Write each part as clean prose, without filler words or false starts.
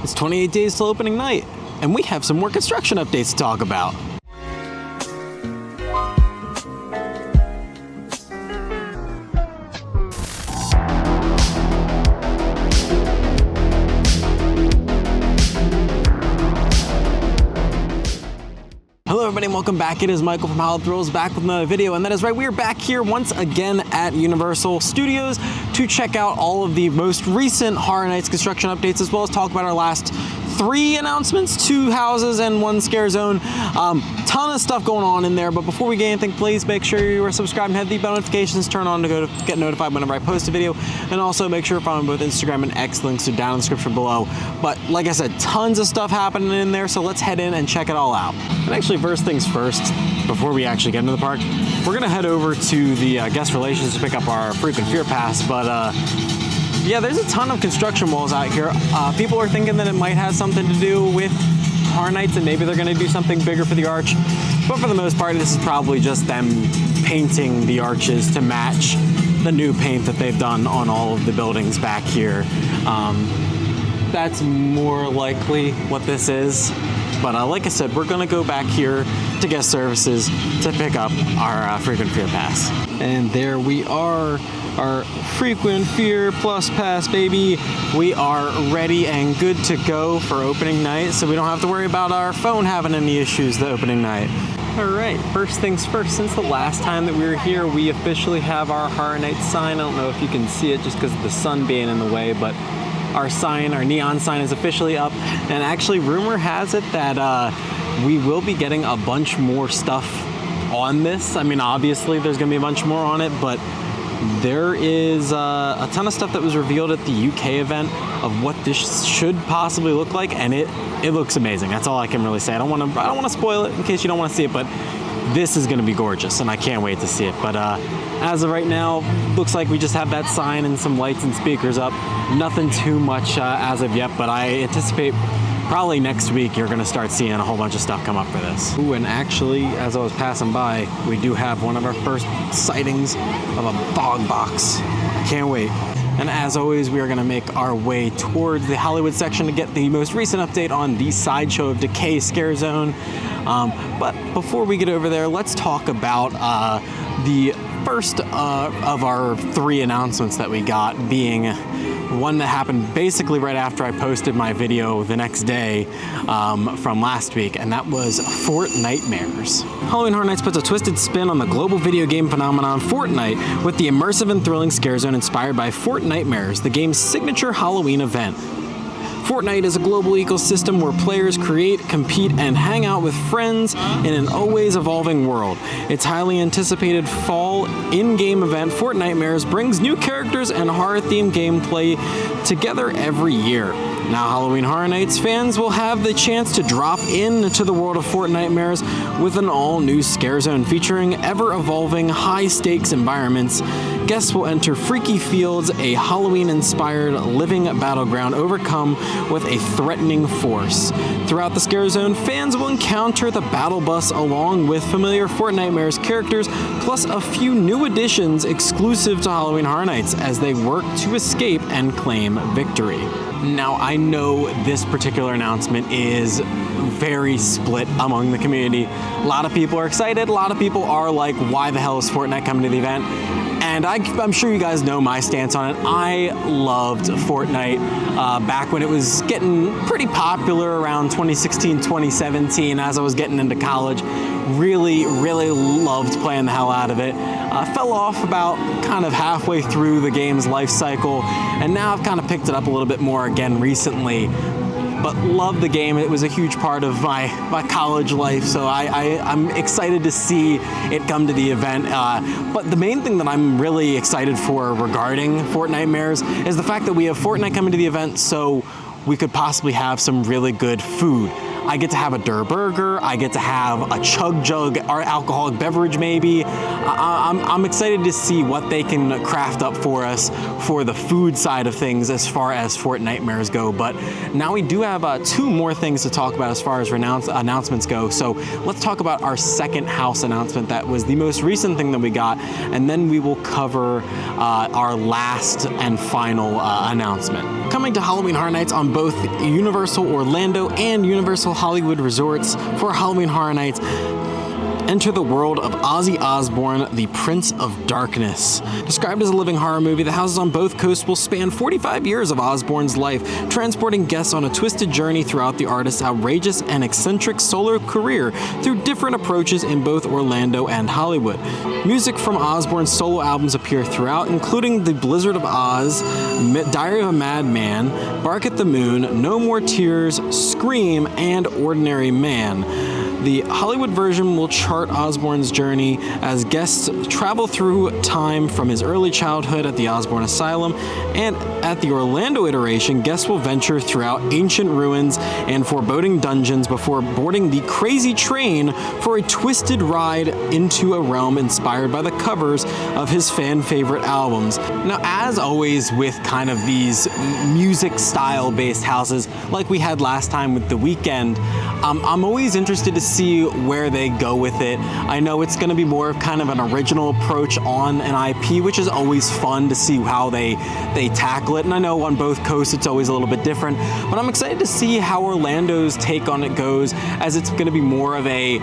It's 28 days till opening night, and we have some more construction updates to talk about. Hello everybody and welcome back. It is Michael from Hollow Thrills back with another video, and that is right, we are back here once again at Universal Studios to check out all of the most recent Horror Nights construction updates, as well as talk about our last 3 announcements, 2 houses and 1 scare zone. Ton of stuff going on in there, but before we get anything, please make sure you are subscribed and have the bell notifications turned on to get notified whenever I post a video, and also make sure to follow both Instagram and X, links are down in the description below. But like I said, tons of stuff happening in there, so let's head in and check it all out. And actually, first things first, before we actually get into the park, we're gonna head over to the guest relations to pick up our frequent fear pass, but yeah, there's a ton of construction walls out here. People are thinking that it might have something to do with Horror Nights and maybe they're gonna do something bigger for the arch. But for the most part, this is probably just them painting the arches to match the new paint that they've done on all of the buildings back here. That's more likely what this is. But like I said, we're gonna go back here to guest services to pick up our frequent fear pass. And there we are, our frequent fear plus pass, baby. We are ready and good to go for opening night, so we don't have to worry about our phone having any issues the opening night. All right, first things first, since the last time that we were here, we officially have our Horror Nights sign. I don't know if you can see it just because of the sun being in the way, but our sign, our neon sign, is officially up. And actually, rumor has it that we will be getting a bunch more stuff on this. I mean, obviously there's gonna be a bunch more on it, but there is a ton of stuff that was revealed at the UK event of what this should possibly look like, and it looks amazing. That's all I can really say. I don't want to spoil it in case you don't want to see it, but this is going to be gorgeous, and I can't wait to see it. But as of right now, looks like we just have that sign and some lights and speakers up. Nothing too much as of yet, but I anticipate probably next week you're gonna start seeing a whole bunch of stuff come up for this. Ooh, and actually, as I was passing by, we do have one of our first sightings of a fog box. Can't wait. And as always, we are gonna make our way towards the Hollywood section to get the most recent update on the Sideshow of Decay scare zone. But before we get over there, let's talk about the first of our 3 announcements that we got, being one that happened basically right after I posted my video the next day from last week, and that was Fortnitemares. Halloween Horror Nights puts a twisted spin on the global video game phenomenon Fortnite with the immersive and thrilling scare zone inspired by Fortnitemares, the game's signature Halloween event. Fortnite is a global ecosystem where players create, compete, and hang out with friends in an always evolving world. Its highly anticipated fall in-game event, Fortnitemares, brings new characters and horror-themed gameplay together every year. Now, Halloween Horror Nights fans will have the chance to drop into the world of Fortnitemares with an all-new scare zone featuring ever-evolving, high-stakes environments. Guests will enter Freaky Fields, a Halloween-inspired living battleground overcome with a threatening force. Throughout the scare zone, fans will encounter the battle bus along with familiar Fortnitemares characters, plus a few new additions exclusive to Halloween Horror Nights as they work to escape and claim victory. Now, I know this particular announcement is very split among the community. A lot of people are excited, a lot of people are like, why the hell is Fortnite coming to the event? And I'm sure you guys know my stance on it. I loved Fortnite back when it was getting pretty popular around 2016, 2017, as I was getting into college. Really, really loved playing the hell out of it. Fell off about kind of halfway through the game's life cycle, and now I've kind of picked it up a little bit more again recently. But love the game. It was a huge part of my college life, so I'm excited to see it come to the event. But the main thing that I'm really excited for regarding Fortnitemares is the fact that we have Fortnite coming to the event, so we could possibly have some really good food. I get to have a Durr Burger, I get to have a Chug Jug or alcoholic beverage maybe. I'm excited to see what they can craft up for us for the food side of things as far as Fortnitemares go. But now we do have 2 more things to talk about as far as announcements go. So let's talk about our second house announcement. That was the most recent thing that we got, and then we will cover our last and final announcement. Coming to Halloween Horror Nights on both both Universal Orlando and Universal Hollywood resorts for Halloween Horror Nights. Enter the world of Ozzy Osbourne, the Prince of Darkness. Described as a living horror movie, the houses on both coasts will span 45 years of Osbourne's life, transporting guests on a twisted journey throughout the artist's outrageous and eccentric solo career through different approaches in both Orlando and Hollywood. Music from Osbourne's solo albums appear throughout, including The Blizzard of Oz, Diary of a Madman, Bark at the Moon, No More Tears, Scream, and Ordinary Man. The Hollywood version will chart Osbourne's journey as guests travel through time from his early childhood at the Osbourne Asylum, and at the Orlando iteration, guests will venture throughout ancient ruins and foreboding dungeons before boarding the crazy train for a twisted ride into a realm inspired by the covers of his fan favorite albums. Now, as always with kind of these music style based houses, like we had last time with The Weeknd, I'm always interested to see where they go with it. I know it's going to be more of kind of an original approach on an IP, which is always fun to see how they tackle it. And I know on both coasts it's always a little bit different, but I'm excited to see how Orlando's take on it goes, as it's going to be more of a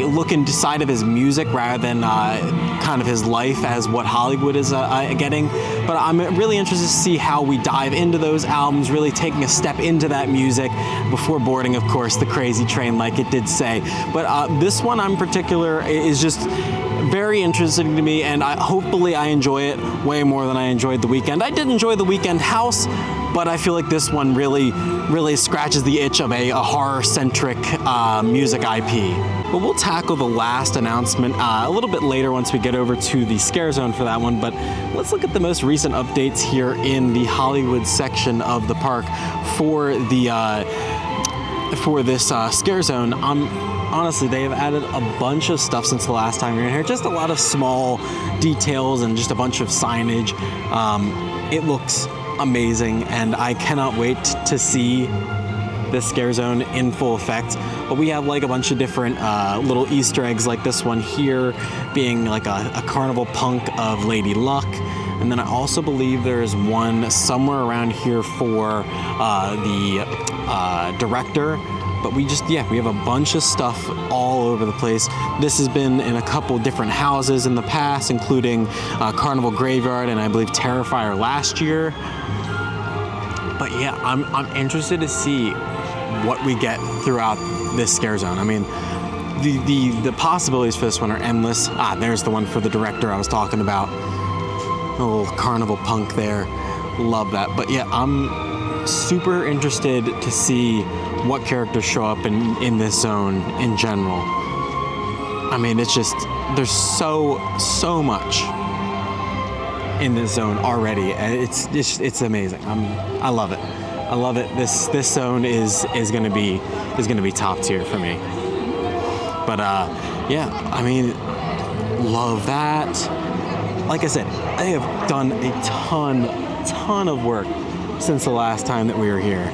look inside of his music rather than kind of his life as what Hollywood is getting. But I'm really interested to see how we dive into those albums, really taking a step into that music before boarding, of course, the crazy train like it did say. But this one in particular is just very interesting to me, and hopefully I enjoy it way more than I enjoyed The Weeknd. I did enjoy The Weeknd House, but I feel like this one really scratches the itch of a horror-centric music IP. But we'll tackle the last announcement a little bit later once we get over to the Scare Zone for that one. But let's look at the most recent updates here in the Hollywood section of the park for this Scare Zone. Honestly, they have added a bunch of stuff since the last time we were here. Just a lot of small details and just a bunch of signage. It looks amazing, and I cannot wait to see this Scare Zone in full effect. But we have like a bunch of different little Easter eggs, like this one here being like a carnival punk of Lady Luck. And then I also believe there is one somewhere around here for the director. But we have a bunch of stuff all over the place. This has been in a couple different houses in the past, including Carnival Graveyard and I believe Terrifier last year. But yeah, I'm interested to see what we get throughout this Scare Zone. I mean, the possibilities for this one are endless. There's the one for the director I was talking about. A little carnival punk there. Love that. But yeah, I'm super interested to see what characters show up in this zone in general. I mean, it's just, there's so much in this zone already. It's amazing. I love it. I love it. This zone is gonna be top tier for me. But yeah, I mean, love that. Like I said, I have done a ton of work since the last time that we were here.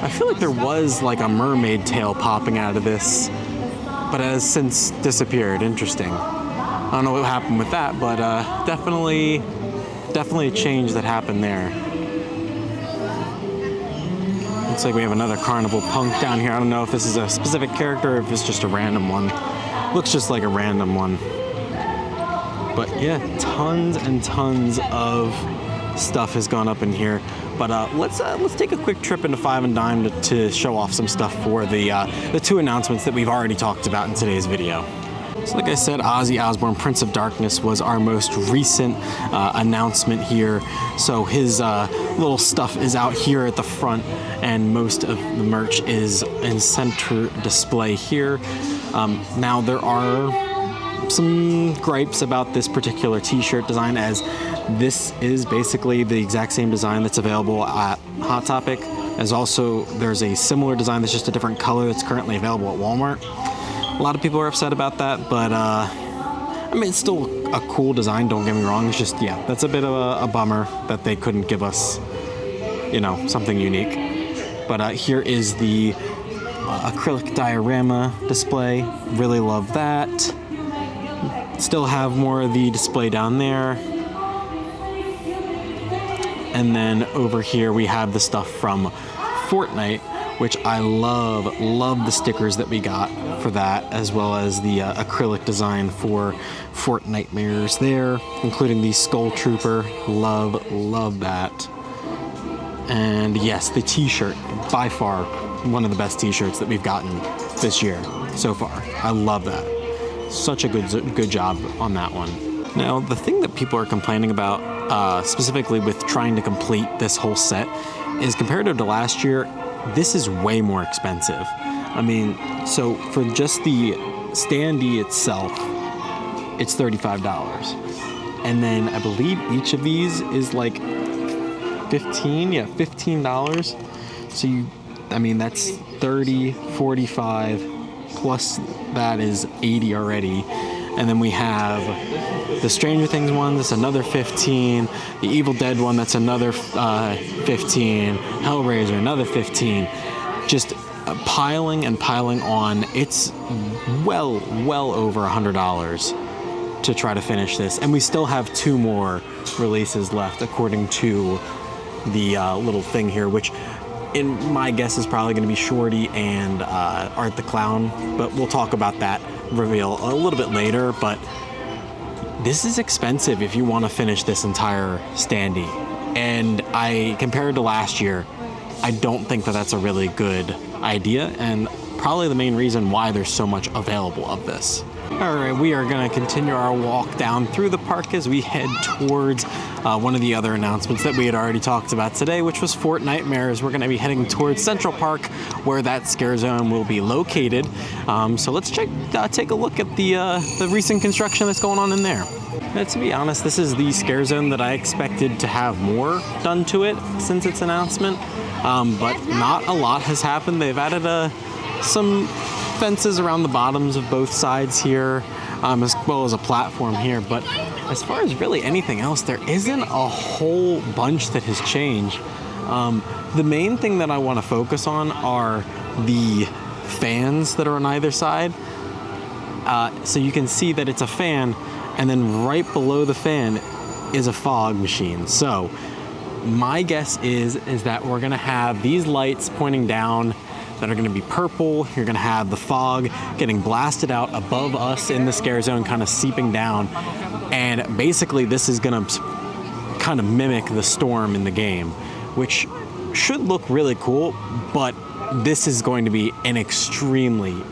I feel like there was like a mermaid tail popping out of this, but it has since disappeared. Interesting. I don't know what happened with that, but definitely a change that happened there. Looks like we have another carnival punk down here. I don't know if this is a specific character or if it's just a random one. Looks just like a random one. But yeah, tons and tons of stuff has gone up in here. But let's take a quick trip into Five and Dime to show off some stuff for the two announcements that we've already talked about in today's video. So like I said, Ozzy Osbourne, Prince of Darkness, was our most recent announcement here. So his little stuff is out here at the front, and most of the merch is in center display here. Now there are some gripes about this particular t-shirt design, as this is basically the exact same design that's available at Hot Topic. There's a similar design that's just a different color that's currently available at Walmart. A lot of people are upset about that, but I mean, it's still a cool design, don't get me wrong. It's just, yeah, that's a bit of a bummer that they couldn't give us, something unique. But here is the acrylic diorama display. Really love that. Still have more of the display down there. And then over here we have the stuff from Fortnite, which I love the stickers that we got for that, as well as the acrylic design for Fortnite mirrors there, including the Skull Trooper. Love that. And yes, the t-shirt, by far one of the best t-shirts that we've gotten this year so far. I love that. Such a good job on that one. Now, the thing that people are complaining about, specifically with trying to complete this whole set, is comparative to last year, this is way more expensive. I mean, so for just the standee itself, it's $35. And then I believe each of these is like $15. So I mean, that's 30, 45, plus that is 80 already. And then we have the Stranger Things one, that's another 15. The Evil Dead one, that's another 15. Hellraiser, another 15. Just piling and piling on. It's well over $100 to try to finish this. And we still have 2 more releases left, according to the little thing here, which in my guess is probably going to be Shorty and Art the Clown, but we'll talk about that reveal a little bit later. But this is expensive if you want to finish this entire standee, and compared to last year, I don't think that that's a really good idea, and probably the main reason why there's so much available of this. All right, we are going to continue our walk down through the park as we head towards one of the other announcements that we had already talked about today, which was Fortnite Mirrors. We're going to be heading towards Central Park, where that scare zone will be located. So let's take a look at the recent construction that's going on in there. Now, to be honest, this is the scare zone that I expected to have more done to it since its announcement, but not a lot has happened. They've added some fences around the bottoms of both sides here, as well as a platform here, but as far as really anything else, there isn't a whole bunch that has changed. The main thing that I want to focus on are the fans that are on either side. So you can see that it's a fan, and then right below the fan is a fog machine. So my guess is that we're gonna have these lights pointing down that are going to be purple. You're going to have the fog getting blasted out above us in the scare zone, kind of seeping down. And basically this is going to kind of mimic the storm in the game, which should look really cool, but this is going to be an extremely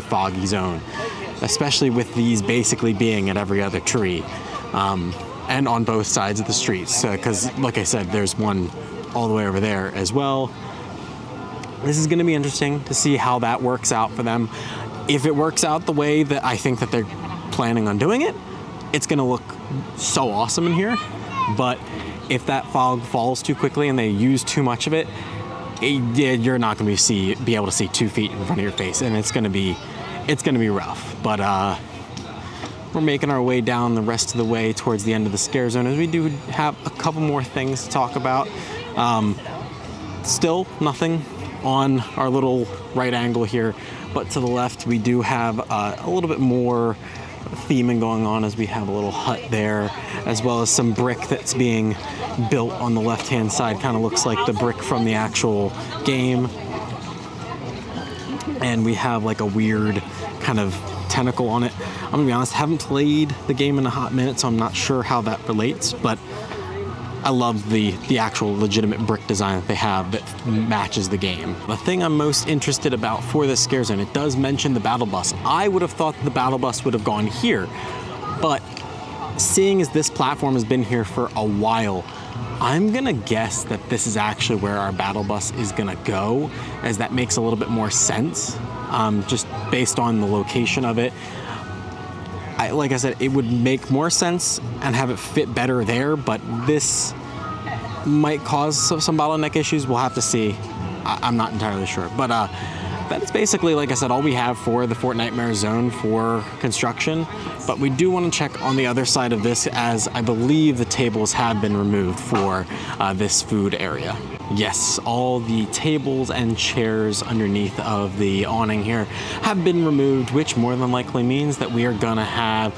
foggy zone, especially with these basically being at every other tree, and on both sides of the streets. Because like I said, there's one all the way over there as well. This is going to be interesting to see how that works out for them. If it works out the way that I think that they're planning on doing it, it's going to look so awesome in here. But if that fog falls too quickly and they use too much of it, you're not going to be able to see 2 feet in front of your face, and it's going to be rough. But we're making our way down the rest of the way towards the end of the scare zone, as we do have a couple more things to talk about. Still nothing on our little right angle here, but to the left we do have a little bit more theming going on, as we have a little hut there, as well as some brick that's being built on the left hand side. Kind of looks like the brick from the actual game, and we have like a weird kind of tentacle on it. I'm gonna be honest, haven't played the game in a hot minute, so I'm not sure how that relates, but I love the actual legitimate brick design that they have that matches the game. The thing I'm most interested about for this scare zone, it does mention the battle bus. I would have thought the battle bus would have gone here, but seeing as this platform has been here for a while, I'm gonna guess that this is actually where our battle bus is gonna go, as that makes a little bit more sense, just based on the location of it. Like I said, it would make more sense and have it fit better there, but this might cause some bottleneck issues. We'll have to see. I'm not entirely sure. But that is basically, like I said, all we have for the Fortnite zone for construction. But we do want to check on the other side of this, as I believe the tables have been removed for this food area. Yes, all the tables and chairs underneath of the awning here have been removed, which more than likely means that we are gonna have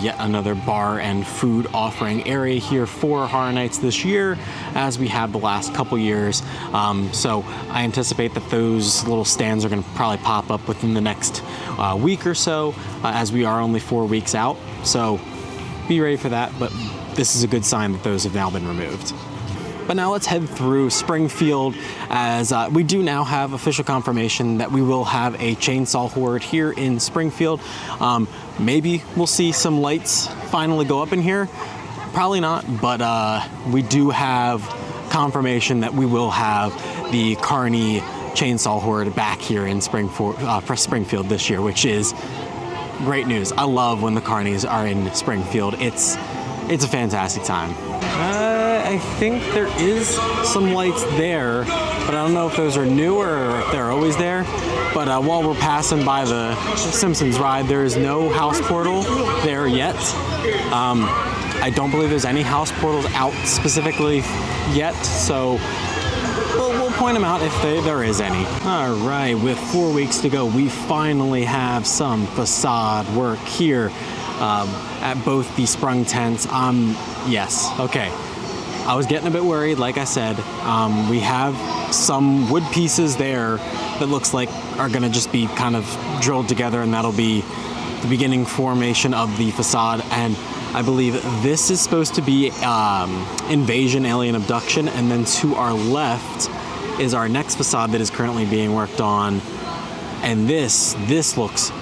yet another bar and food offering area here for Horror Nights this year, as we have the last couple years. So I anticipate that those little stands are gonna probably pop up within the next week or so, as we are only 4 weeks out. So be ready for that, but this is a good sign that those have now been removed. But now let's head through Springfield, as we do now have official confirmation that we will have a chainsaw horde here in Springfield. Maybe we'll see some lights finally go up in here. Probably not, but we do have confirmation that we will have the Carney chainsaw horde back here in Springfield this year, which is great news. I love when the Carnies are in Springfield. It's a fantastic time. I think there is some lights there, but I don't know if those are new or if they're always there. But while we're passing by the Simpsons ride, there is no house portal there yet. I don't believe there's any house portals out specifically yet, so we'll point them out if there is any. All right, with 4 weeks to go, we finally have some facade work here at both the sprung tents. Yes, okay. I was getting a bit worried, like I said. We have some wood pieces there that looks like are gonna just be kind of drilled together, and that'll be the beginning formation of the facade. And I believe this is supposed to be invasion, alien abduction, and then to our left is our next facade that is currently being worked on. And this looks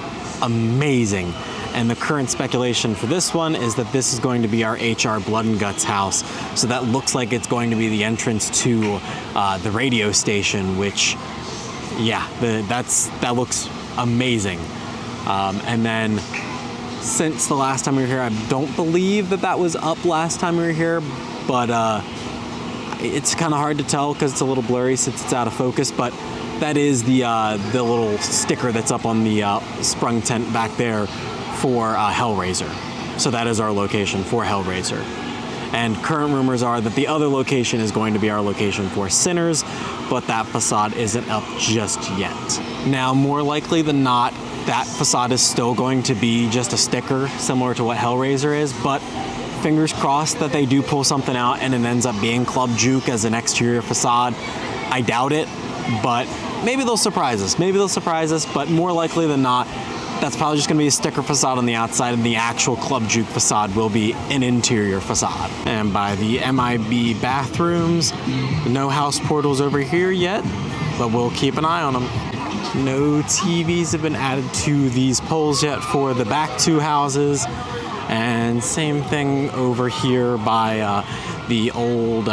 amazing. And the current speculation for this one is that this is going to be our HR Blood and Guts house. So that looks like it's going to be the entrance to the radio station, which, yeah, that looks amazing. And then since the last time we were here, I don't believe that was up last time we were here, but it's kind of hard to tell because it's a little blurry since it's out of focus, but that is the little sticker that's up on the sprung tent back there for Hellraiser. So that is our location for Hellraiser. And current rumors are that the other location is going to be our location for Sinners, but that facade isn't up just yet. Now, more likely than not, that facade is still going to be just a sticker similar to what Hellraiser is, but fingers crossed that they do pull something out and it ends up being Club Juke as an exterior facade. I doubt it, but maybe they'll surprise us. Maybe they'll surprise us, but more likely than not, that's probably just gonna be a sticker facade on the outside, and the actual Club Juke facade will be an interior facade. And by the MIB bathrooms, no house portals over here yet, but we'll keep an eye on them. No TVs have been added to these poles yet for the back two houses. And same thing over here by the old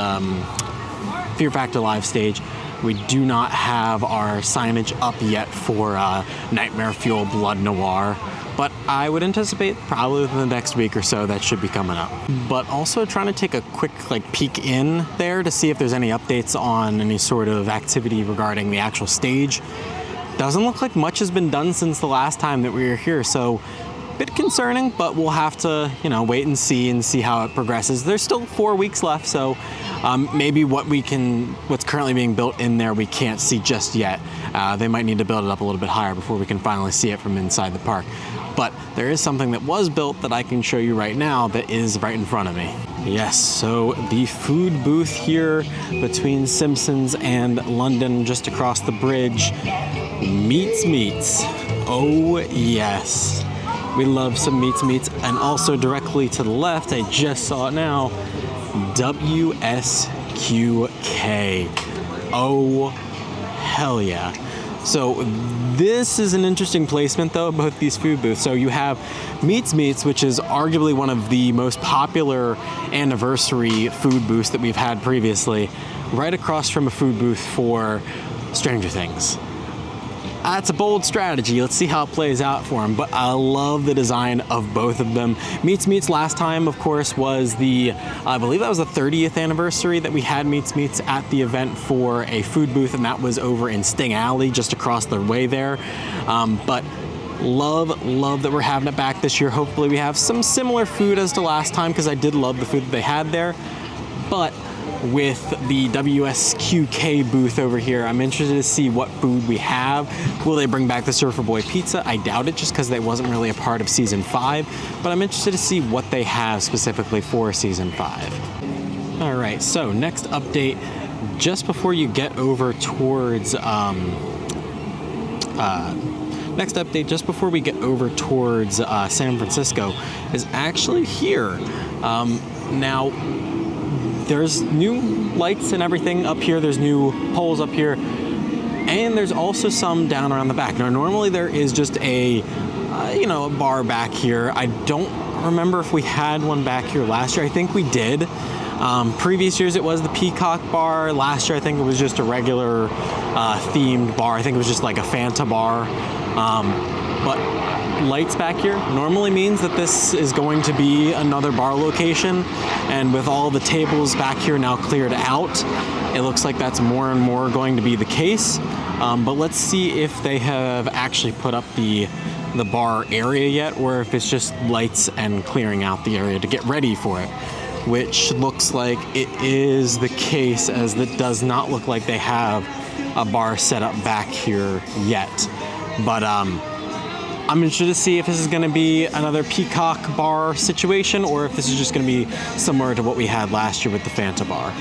Fear Factor Live stage. We do not have our signage up yet for Nightmare Fuel Blood Noir, but I would anticipate probably within the next week or so that should be coming up. But also trying to take a quick peek in there to see if there's any updates on any sort of activity regarding the actual stage. Doesn't look like much has been done since the last time that we were here, so a bit concerning, but we'll have to, wait and see how it progresses. There's still 4 weeks left, so maybe what's currently being built in there we can't see just yet. They might need to build it up a little bit higher before we can finally see it from inside the park. But there is something that was built that I can show you right now that is right in front of me. Yes, so the food booth here between Simpsons and London, just across the bridge, meets. Oh yes. We love some meats. And also directly to the left, I just saw it now, WSQK. Oh, hell yeah. So this is an interesting placement though, both these food booths. So you have Meats, which is arguably one of the most popular anniversary food booths that we've had previously, right across from a food booth for Stranger Things. That's a bold strategy. Let's see how it plays out for him. But I love the design of both of them. Meets last time, of course, was I believe that was the 30th anniversary that we had Meets at the event for a food booth, and that was over in Sting Alley, just across the way there. But love that we're having it back this year. Hopefully we have some similar food as to last time, because I did love the food that they had there. But with the WSQK booth over here, I'm interested to see what food we have. Will they bring back the Surfer Boy pizza? I doubt it, just because they wasn't really a part of season 5, but I'm interested to see what they have specifically for season 5. All right, so next update, just before you get over towards San Francisco is actually here. Now, there's new lights and everything up here. There's new poles up here, and there's also some down around the back. Now, normally there is just a bar back here. I don't remember if we had one back here last year. I think we did. Previous years it was the Peacock bar. Last year I think it was just a regular themed bar. I think it was just like a Fanta bar. But lights back here normally means that this is going to be another bar location, and with all the tables back here now cleared out, it looks like that's more and more going to be the case. But let's see if they have actually put up the bar area yet, or if it's just lights and clearing out the area to get ready for it, which looks like it is the case, as it does not look like they have a bar set up back here yet. But I'm interested to see if this is going to be another Peacock bar situation, or if this is just going to be similar to what we had last year with the Fanta bar.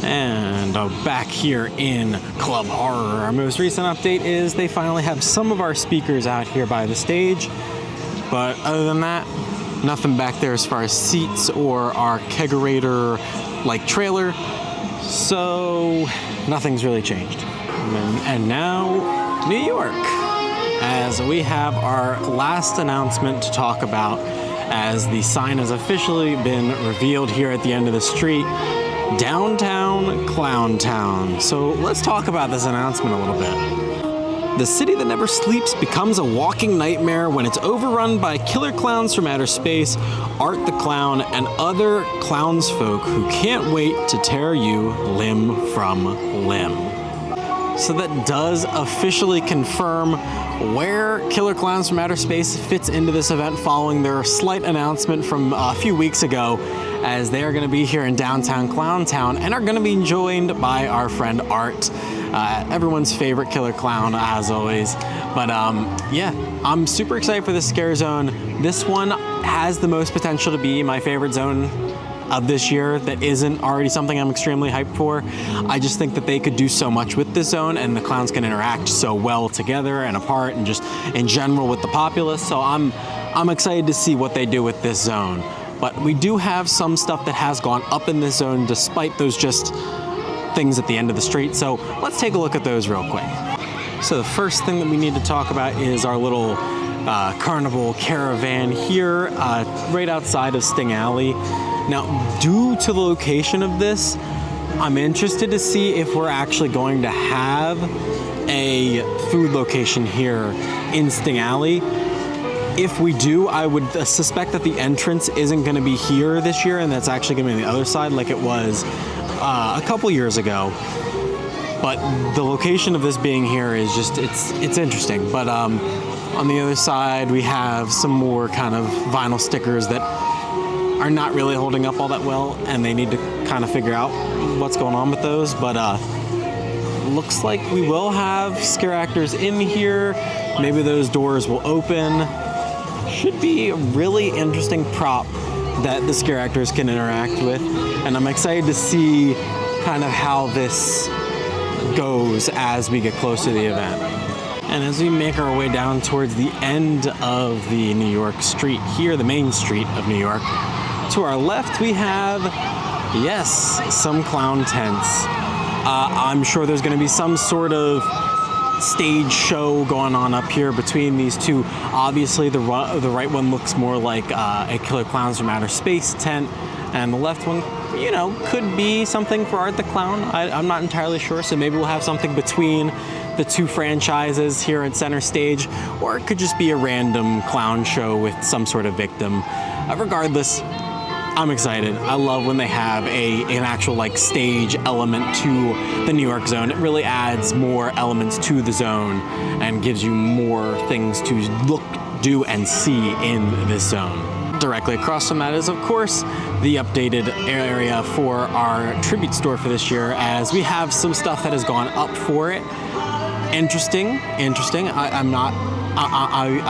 And back here in Club Horror, our most recent update is they finally have some of our speakers out here by the stage. But other than that, nothing back there as far as seats or our kegerator-like trailer. So nothing's really changed. And now, New York, as we have our last announcement to talk about, as the sign has officially been revealed here at the end of the street. Downtown Clown Town. So let's talk about this announcement a little bit. The city that never sleeps becomes a walking nightmare when it's overrun by killer clowns from outer space, Art the Clown, and other clownsfolk who can't wait to tear you limb from limb. So that does officially confirm where Killer Clowns from Outer Space fits into this event, following their slight announcement from a few weeks ago, as they are going to be here in downtown Clown Town and are going to be joined by our friend Art, everyone's favorite killer clown as always. But yeah, I'm super excited for this scare zone. This one has the most potential to be my favorite zone of this year that isn't already something I'm extremely hyped for. I just think that they could do so much with this zone, and the clowns can interact so well together and apart and just in general with the populace. So I'm excited to see what they do with this zone. But we do have some stuff that has gone up in this zone despite those just things at the end of the street. So let's take a look at those real quick. So the first thing that we need to talk about is our little carnival caravan here right outside of Sting Alley. Now, due to the location of this, I'm interested to see if we're actually going to have a food location here in Sting Alley. If we do, I would suspect that the entrance isn't going to be here this year, and that's actually going to be on the other side like it was a couple years ago. But the location of this being here is just, it's interesting. But on the other side, we have some more kind of vinyl stickers that are not really holding up all that well, and they need to kind of figure out what's going on with those. But looks like we will have scare actors in here. Maybe those doors will open. Should be a really interesting prop that the scare actors can interact with, and I'm excited to see kind of how this goes as we get closer to the event. And as we make our way down towards the end of the New York street here, the main street of New York, to our left we have, yes, some clown tents. I'm sure there's going to be some sort of stage show going on up here between these two. Obviously the right one looks more like a Killer Clowns from Outer Space tent, and the left one you know, could be something for Art the Clown. I'm not entirely sure, so maybe we'll have something between the two franchises here at center stage, or it could just be a random clown show with some sort of victim. Regardless, I'm excited. I love when they have an actual like stage element to the New York zone. It really adds more elements to the zone and gives you more things to look, do, and see in this zone. Directly across from that is, of course, the updated area for our tribute store for this year, as we have some stuff that has gone up for it. Interesting. I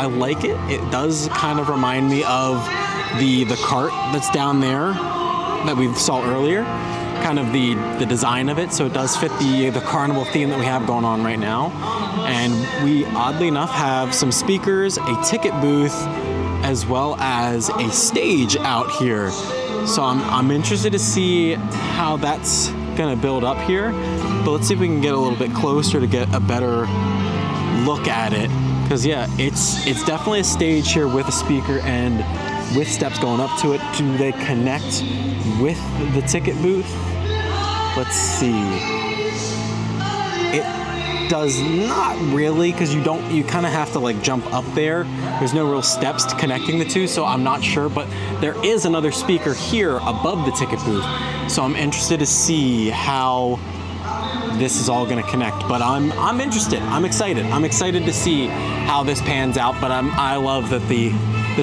like it. It does kind of remind me of the cart that's down there that we saw earlier, kind of the design of it. So it does fit the carnival theme that we have going on right now. And we, oddly enough, have some speakers, a ticket booth, as well as a stage out here. So I'm interested to see how that's gonna build up here. But let's see if we can get a little bit closer to get a better look at it. Because yeah, it's definitely a stage here with a speaker and with steps going up to it. Do they connect with the ticket booth? Let's see. It does not really, because you kind of have to like jump up there. There's no real steps to connecting the two, so I'm not sure, but there is another speaker here above the ticket booth. So I'm interested to see how this is all going to connect, but I'm interested. I'm excited. I'm excited to see how this pans out, but I love that the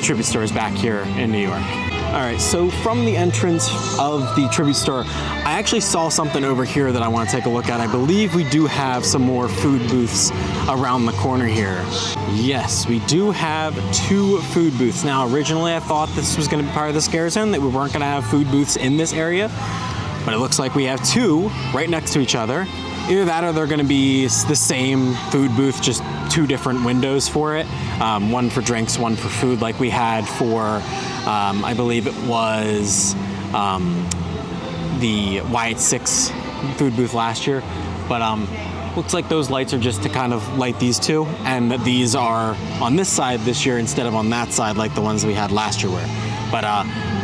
tribute store is back here in New York. All right, so from the entrance of the tribute store, I actually saw something over here that I want to take a look at. I believe we do have some more food booths around the corner here. Yes, we do have 2 food booths. Now, originally I thought this was going to be part of the scare zone, that we weren't going to have food booths in this area, but it looks like we have 2 right next to each other. Either that or they're going to be the same food booth, just 2 different windows for it. One for drinks, one for food, like we had for, I believe it was the Wyatt 6 food booth last year. But looks like those lights are just to kind of light these 2, and that these are on this side this year instead of on that side like the ones we had last year were. But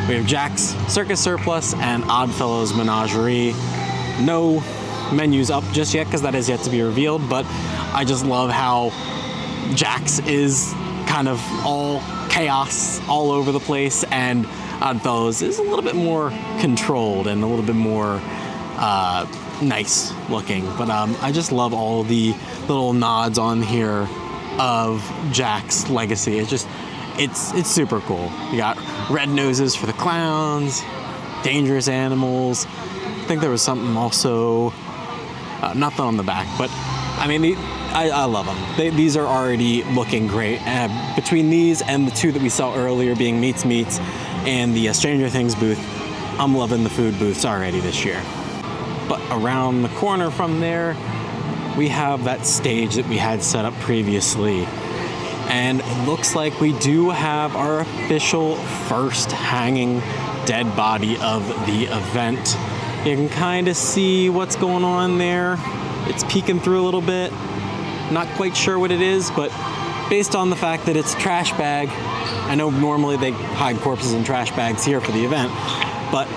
we have Jack's Circus Surplus and Oddfellows Menagerie. No menus up just yet because that is yet to be revealed, but I just love how Jack's is kind of all chaos all over the place, and Oddfellows is a little bit more controlled and a little bit more nice looking. But I just love all the little nods on here of Jack's legacy. It's super cool. You got red noses for the clowns, dangerous animals. I think there was something also, nothing on the back, but I mean, I love them. These are already looking great. Between these and the 2 that we saw earlier, being Meets and the Stranger Things booth, I'm loving the food booths already this year. But around the corner from there, we have that stage that we had set up previously. And it looks like we do have our official first hanging dead body of the event. You can kind of see what's going on there. It's peeking through a little bit. Not quite sure what it is, but based on the fact that it's a trash bag, I know normally they hide corpses in trash bags here for the event, but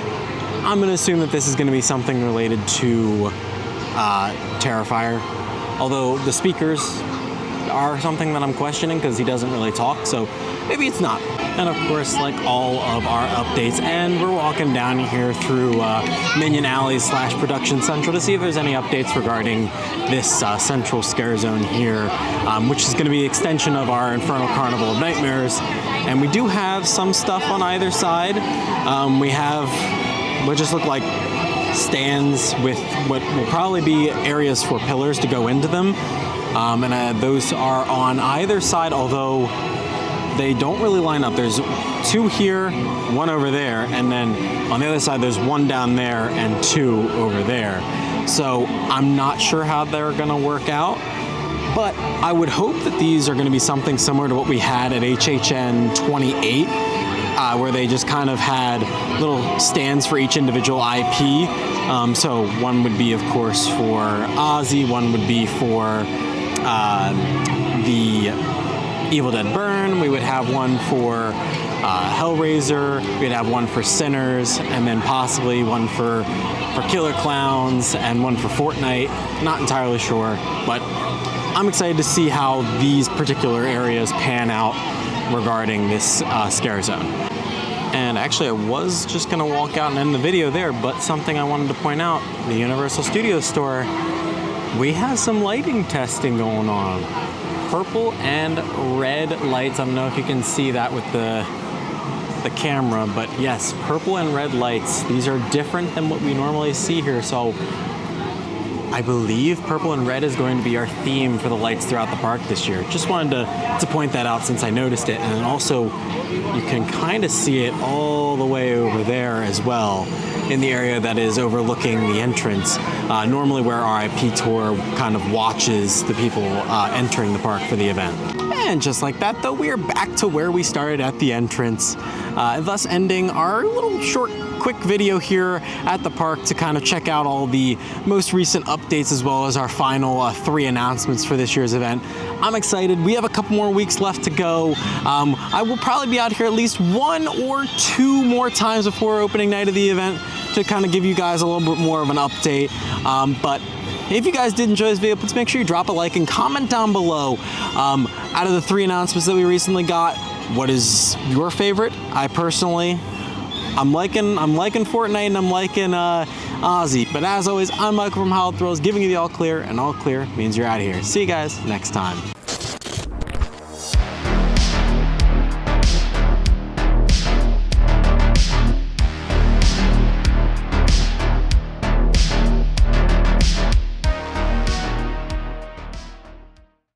I'm going to assume that this is going to be something related to Terrifier. Although the speakers are something that I'm questioning because he doesn't really talk, so maybe it's not. And of course, like all of our updates, and we're walking down here through Minion Alley / Production Central to see if there's any updates regarding this central scare zone here, which is going to be an extension of our Infernal Carnival of Nightmares. And we do have some stuff on either side. We have what just look like stands with what will probably be areas for pillars to go into them. And those are on either side, although they don't really line up. There's 2 here, 1 over there, and then on the other side there's 1 down there and 2 over there. So I'm not sure how they're gonna work out, but I would hope that these are gonna be something similar to what we had at HHN 28, where they just kind of had little stands for each individual IP. So one would be, of course, for Ozzy, one would be for the Evil Dead Burn. We would have one for Hellraiser, we'd have one for Sinners, and then possibly one for Killer Clowns and one for Fortnite. Not entirely sure, but I'm excited to see how these particular areas pan out regarding this scare zone. And actually, I was just gonna walk out and end the video there, but something I wanted to point out, the Universal Studios store, we have some lighting testing going on. Purple and red lights. I don't know if you can see that with the camera, but yes, purple and red lights. These are different than what we normally see here, so I believe purple and red is going to be our theme for the lights throughout the park this year. Just wanted to point that out since I noticed it. And then also, you can kind of see it all the way over there as well in the area that is overlooking the entrance. Normally where RIP Tour kind of watches the people entering the park for the event. And just like that though, we are back to where we started at the entrance, thus ending our little short quick video here at the park to kind of check out all the most recent updates as well as our final 3 announcements for this year's event. I'm excited. We have a couple more weeks left to go. I will probably be out here at least 1 or 2 more times before opening night of the event to kind of give you guys a little bit more of an update. But if you guys did enjoy this video, please make sure you drop a like and comment down below. Out of the 3 announcements that we recently got, what is your favorite? I'm liking Fortnite and I'm liking Ozzy. But as always, I'm Michael from Howled Thrills, giving you the all clear, and all clear means you're out of here. See you guys next time.